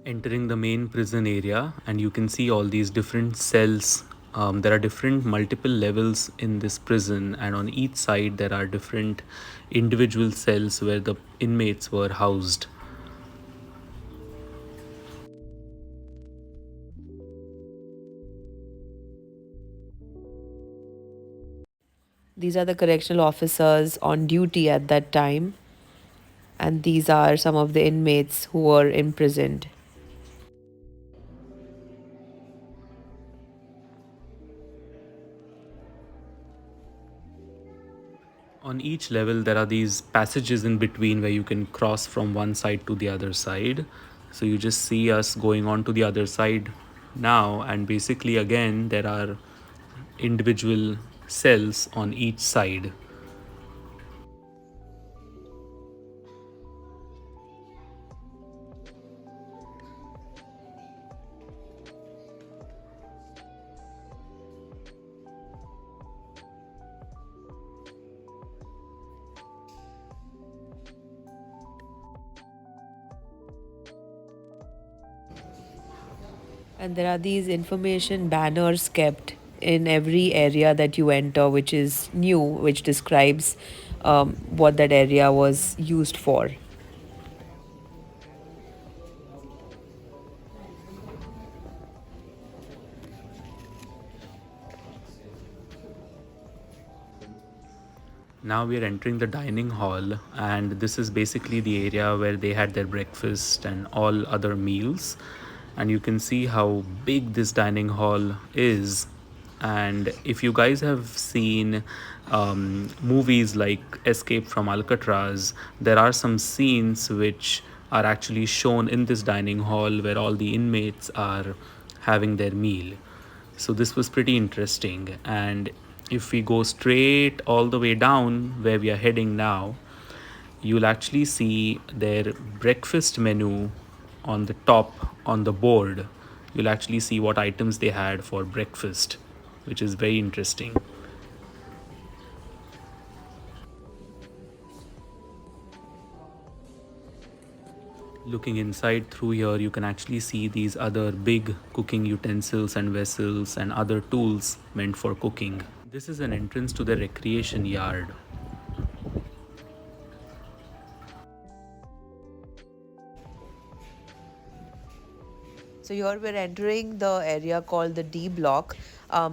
Entering the main prison area, and you can see all these different cells. There are different multiple levels in this prison, and on each side there are different individual cells where the inmates were housed. These are the correctional officers on duty at that time, and these are some of the inmates who were imprisoned. On each level, there are these passages in between where you can cross from one side to the other side. So you just see us going on to the other side now, and basically, again, there are individual cells on each side. And there are these information banners kept in every area that you enter, which is new, which describes what that area was used for. Now we are entering the dining hall, and this is basically the area where they had their breakfast and all other meals. And you can see how big this dining hall is. And if you guys have seen movies like Escape from Alcatraz, there are some scenes which are actually shown in this dining hall where all the inmates are having their meal. So this was pretty interesting. And if we go straight all the way down where we are heading now, you'll actually see their breakfast menu on the top on the board. You'll actually see what items they had for breakfast, which is very interesting. Looking inside through here, you can actually see these other big cooking utensils and vessels and other tools meant for cooking. This is an entrance to the recreation yard. So here we're entering the area called the D block.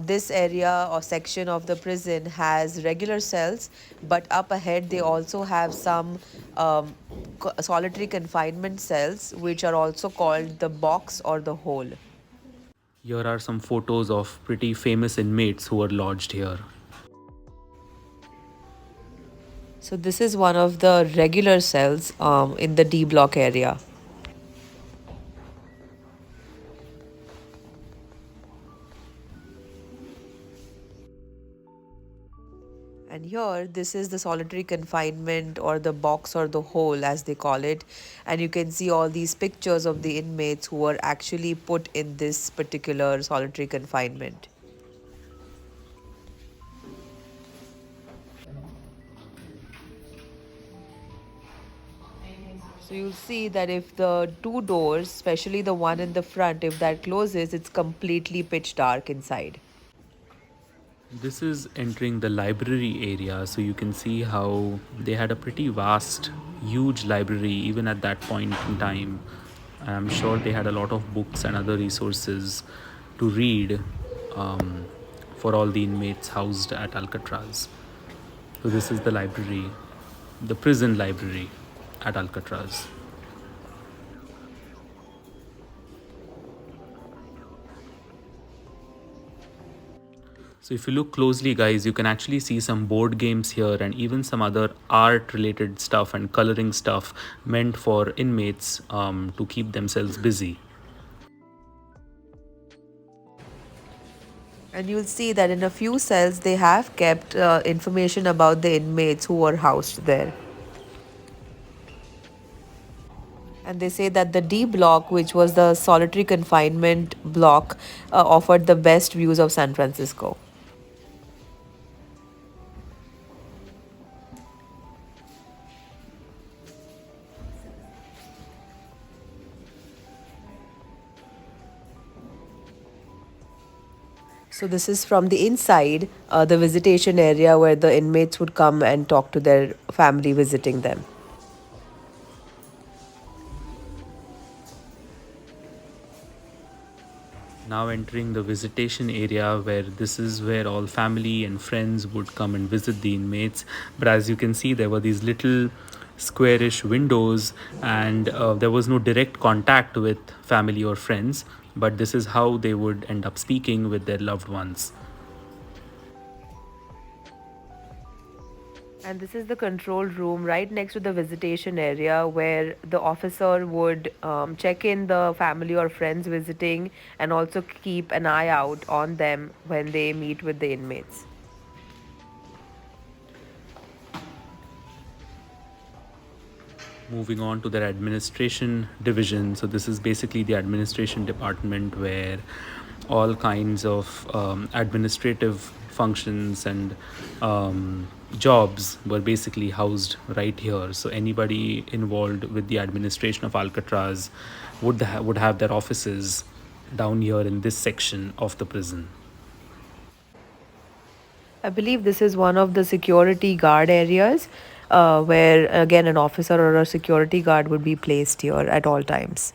This area or section of the prison has regular cells, but up ahead they also have some um, solitary confinement cells, which are also called the box or the hole. Here are some photos of pretty famous inmates who were lodged here. So this is one of the regular cells in the D block area. And here, this is the solitary confinement or the box or the hole, as they call it. And you can see all these pictures of the inmates who were actually put in this particular solitary confinement. So you'll see that if the two doors, especially the one in the front, if that closes, it's completely pitch dark inside. This is entering the library area, so you can see how they had a pretty vast, huge library even at that point in time. I'm sure they had a lot of books and other resources to read um, for all the inmates housed at Alcatraz. So, this is the library, the prison library at Alcatraz. So if you look closely, guys, you can actually see some board games here and even some other art related stuff and coloring stuff meant for inmates to keep themselves busy. And you'll see that in a few cells, they have kept information about the inmates who were housed there. And they say that the D block, which was the solitary confinement block, offered the best views of San Francisco. So, this is from the inside, the visitation area where the inmates would come and talk to their family visiting them. Now entering the visitation area, where this is where all family and friends would come and visit the inmates. But as you can see, there were these little squarish windows, and there was no direct contact with family or friends, but this is how they would end up speaking with their loved ones. And this is the control room right next to the visitation area where the officer would check in the family or friends visiting and also keep an eye out on them when they meet with the inmates. Moving on to their administration division. So this is basically the administration department where all kinds of administrative functions and jobs were basically housed right here. So anybody involved with the administration of Alcatraz would have their offices down here in this section of the prison. I believe this is one of the security guard areas where, again, an officer or a security guard would be placed here at all times.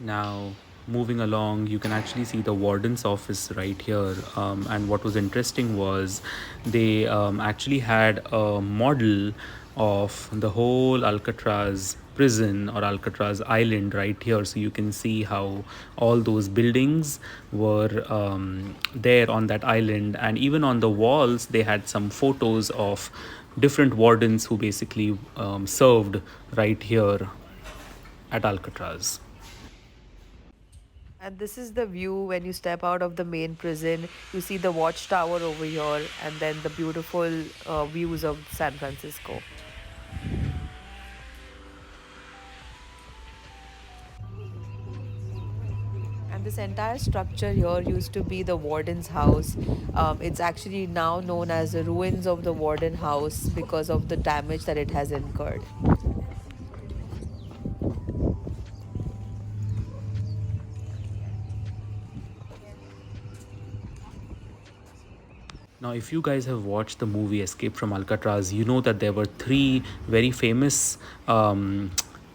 Now, moving along, you can actually see the warden's office right here. And what was interesting was they actually had a model of the whole Alcatraz prison or Alcatraz island right here. So you can see how all those buildings were there on that island. And even on the walls, they had some photos of different wardens who basically served right here at Alcatraz. And this is the view when you step out of the main prison. You see the watchtower over here and then the beautiful views of San Francisco. And this entire structure here used to be the warden's house. It's actually now known as the ruins of the warden house because of the damage that it has incurred. Now, if you guys have watched the movie Escape from Alcatraz, you know that there were three very famous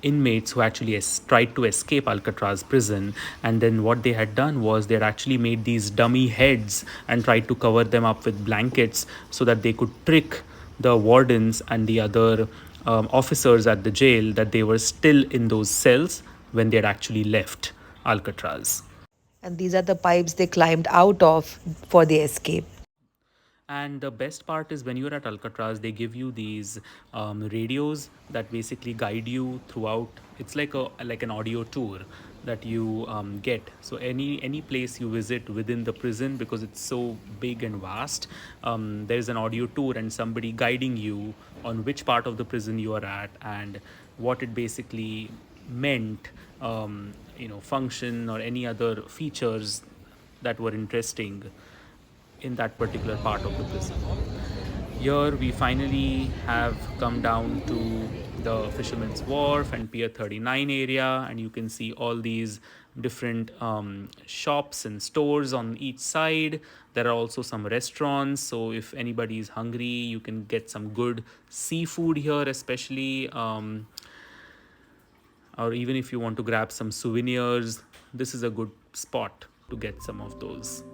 inmates who actually tried to escape Alcatraz prison. And then what they had done was they had actually made these dummy heads and tried to cover them up with blankets so that they could trick the wardens and the other officers at the jail that they were still in those cells when they had actually left Alcatraz. And these are the pipes they climbed out of for the escape. And the best part is when you're at Alcatraz, they give you these radios that basically guide you throughout. It's like an audio tour that you get. So any place you visit within the prison, because it's so big and vast, there's an audio tour and somebody guiding you on which part of the prison you are at and what it basically meant, function or any other features that were interesting in that particular part of the prison. Here we finally have come down to the Fisherman's Wharf and Pier 39 area, and you can see all these different shops and stores on each side. There are also some restaurants, so if anybody is hungry, you can get some good seafood here, especially, or even if you want to grab some souvenirs, this is a good spot to get some of those.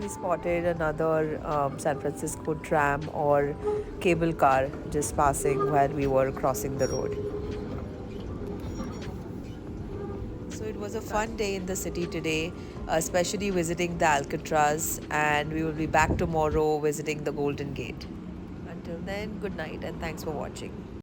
we spotted another San Francisco tram or cable car just passing while we were crossing the road. So it was a fun day in the city today, especially visiting the Alcatraz, and we will be back tomorrow visiting the Golden Gate. Until then, good night and thanks for watching.